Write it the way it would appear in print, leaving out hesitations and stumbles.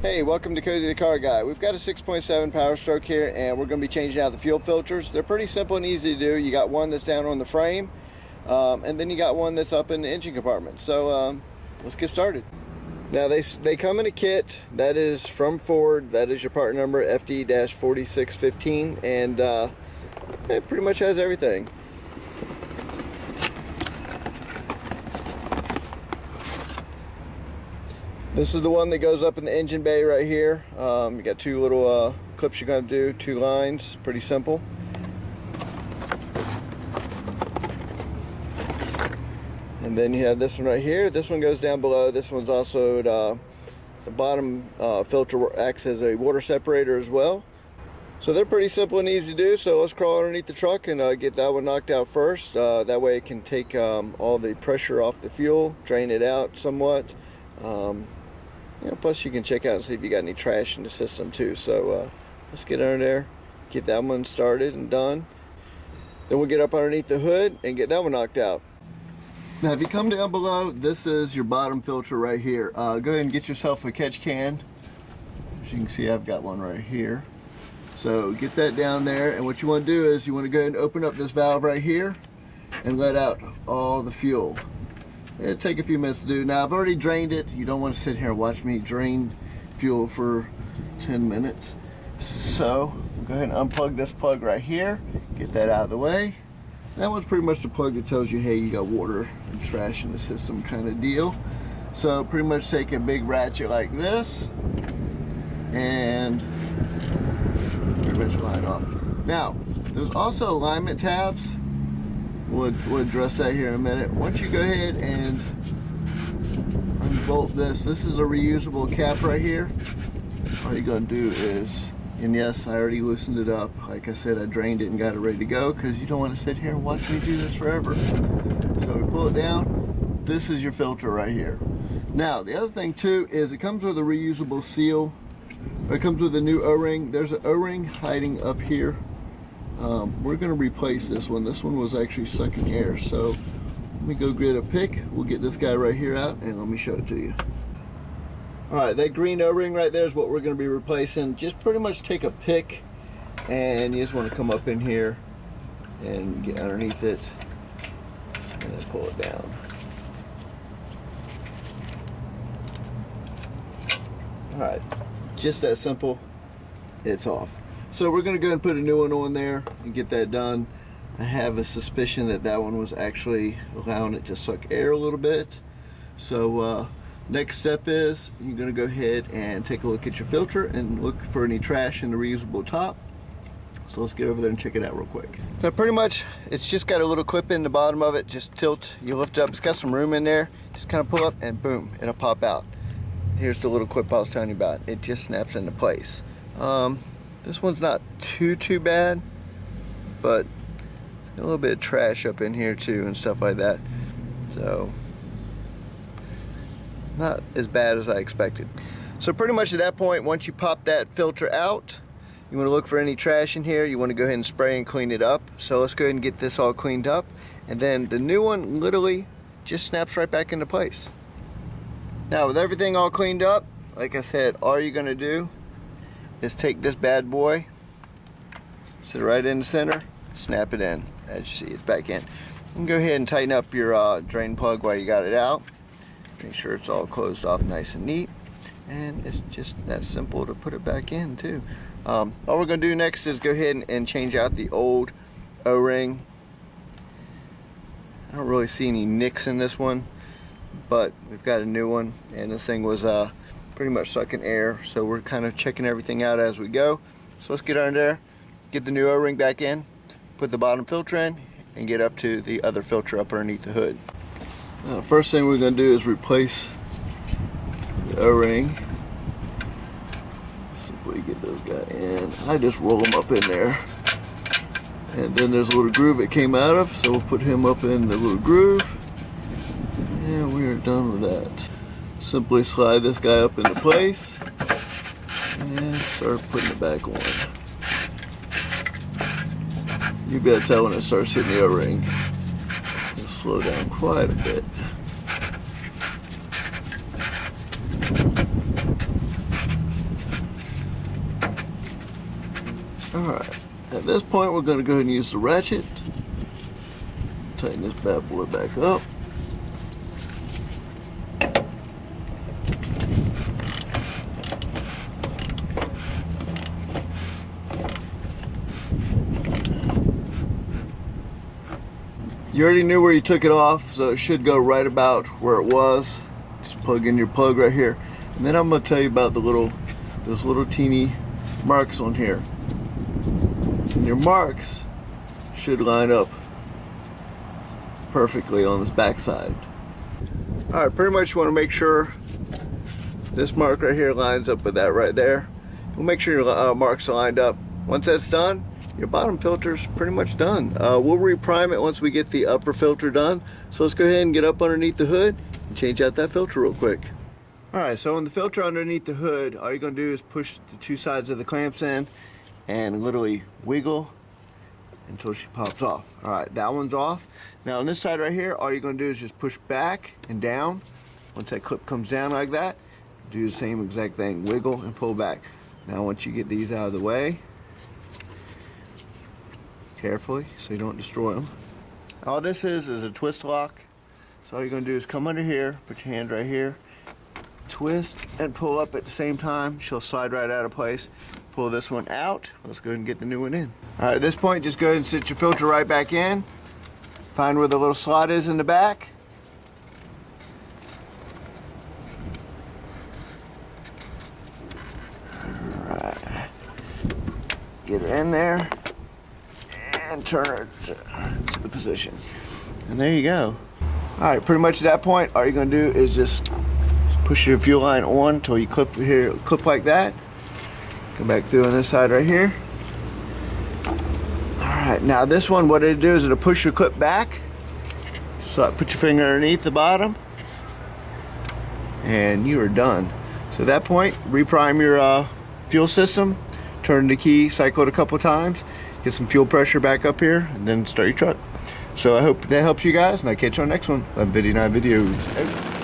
Hey, welcome to Cody the Car Guy. We've got a 6.7 Power Stroke here, and we're going to be changing out the fuel filters. They're pretty simple and easy to do. You got one that's down on the frame, and then you got one that's up in the engine compartment. So let's get started. Now they come in a kit that is from Ford. That is your part number FD-4615, and it pretty much has everything. This is the one that goes up in the engine bay right here. You got two little clips you're going to do, two lines, pretty simple. And then you have this one right here. This one goes down below. This one's also the bottom filter acts as a water separator as well. So they're pretty simple and easy to do. So let's crawl underneath the truck and get that one knocked out first. That way it can take all the pressure off the fuel, drain it out somewhat. Plus you can check out and see if you got any trash in the system too. So let's get under there, get that one started and done. Then we'll get up underneath the hood and get that one knocked out. Now if you come down below, this is your bottom filter right here. Go ahead and get yourself a catch can. As you can see, I've got one right here. So get that down there, and what you want to do is you want to go ahead and open up this valve right here and let out all the fuel. It'll take a few minutes to do. Now I've already drained it. You don't want to sit here and watch me drain fuel for 10 minutes. So go ahead and unplug this plug right here. Get that out of the way. That one's pretty much the plug that tells you, hey, you got water and trash in the system kind of deal. So pretty much take a big ratchet like this and pretty much line off. Now there's also alignment tabs. We'll address that here in a minute. Once you go ahead and unbolt this is a reusable cap right here. All you're gonna do is, and yes, I already loosened it up. Like I said, I drained it and got it ready to go because you don't want to sit here and watch me do this forever. So we pull it down. This is your filter right here. Now the other thing too is it comes with a reusable seal. Or it comes with a new O-ring. There's an O-ring hiding up here. We're going to replace this one. This one was actually sucking air, so let me go get a pick. We'll get this guy right here out and let me show it to you. Alright, that green O-ring right there is what we're going to be replacing. Just pretty much take a pick and you just want to come up in here and get underneath it and then pull it down. Alright, just that simple. It's off. So we're going to go and put a new one on there and get that done. I have a suspicion that that one was actually allowing it to suck air a little bit. So next step is you're going to go ahead and take a look at your filter and look for any trash in the reusable top. So let's get over there and check it out real quick. So pretty much it's just got a little clip in the bottom of it. Just tilt, you lift it up, it's got some room in there. Just kind of pull up and boom, it'll pop out. Here's the little clip I was telling you about. It just snaps into place. This one's not too bad, but a little bit of trash up in here too and stuff like that. So not as bad as I expected. So pretty much at that point, once you pop that filter out, you want to look for any trash in here. You want to go ahead and spray and clean it up. So let's go ahead and get this all cleaned up, and then the new one literally just snaps right back into place. Now with everything all cleaned up, like I said, all you're going to do is take this bad boy, sit it right in the center, snap it in. As you see, it's back in. You can go ahead and tighten up your drain plug while you got it out. Make sure it's all closed off nice and neat. And it's just that simple to put it back in too. All we're going to do next is go ahead and change out the old O-ring. I don't really see any nicks in this one, but we've got a new one, and this thing was pretty much sucking air, so we're kind of checking everything out as we go. So let's get under there, get the new O-ring back in, put the bottom filter in, and get up to the other filter up underneath the hood. Now, the first thing we're going to do is replace the O-ring. Simply get this guy in. I just roll him up in there, and then there's a little groove it came out of, so we'll put him up in the little groove, and we are done with that. Simply slide this guy up into place and start putting it back on. You'll be able to tell when it starts hitting the O-ring. It'll slow down quite a bit. Alright, at this point we're going to go ahead and use the ratchet. Tighten this bad boy back up. You already knew where you took it off, so it should go right about where it was. Just plug in your plug right here. And then I'm going to tell you about those little teeny marks on here. And your marks should line up perfectly on this back side. Alright, pretty much you want to make sure this mark right here lines up with that right there. We'll make sure your marks are lined up. Once that's done, your bottom filter's pretty much done. We'll reprime it once we get the upper filter done. So let's go ahead and get up underneath the hood and change out that filter real quick. Alright, so on the filter underneath the hood, all you're going to do is push the two sides of the clamps in and literally wiggle until she pops off. Alright, that one's off. Now on this side right here, all you're going to do is just push back and down. Once that clip comes down like that, do the same exact thing. Wiggle and pull back. Now once you get these out of the way, carefully so you don't destroy them. All this is a twist lock. So all you're going to do is come under here, put your hand right here, twist and pull up at the same time. She'll slide right out of place. Pull this one out. Let's go ahead and get the new one in. Alright, at this point just go ahead and sit your filter right back in. Find where the little slot is in the back. Alright. Get her in there and turn her to the position. And there you go. Alright, pretty much at that point, all you're going to do is just push your fuel line on until you clip here, clip like that. Come back through on this side right here. Alright, now this one, what it'll do is it'll push your clip back. So put your finger underneath the bottom and you are done. So at that point, reprime your fuel system, turn the key, cycle it a couple times, get some fuel pressure back up here, and then start your truck. So I hope that helps you guys, and I'll catch you on the next one. Love Video 9 videos.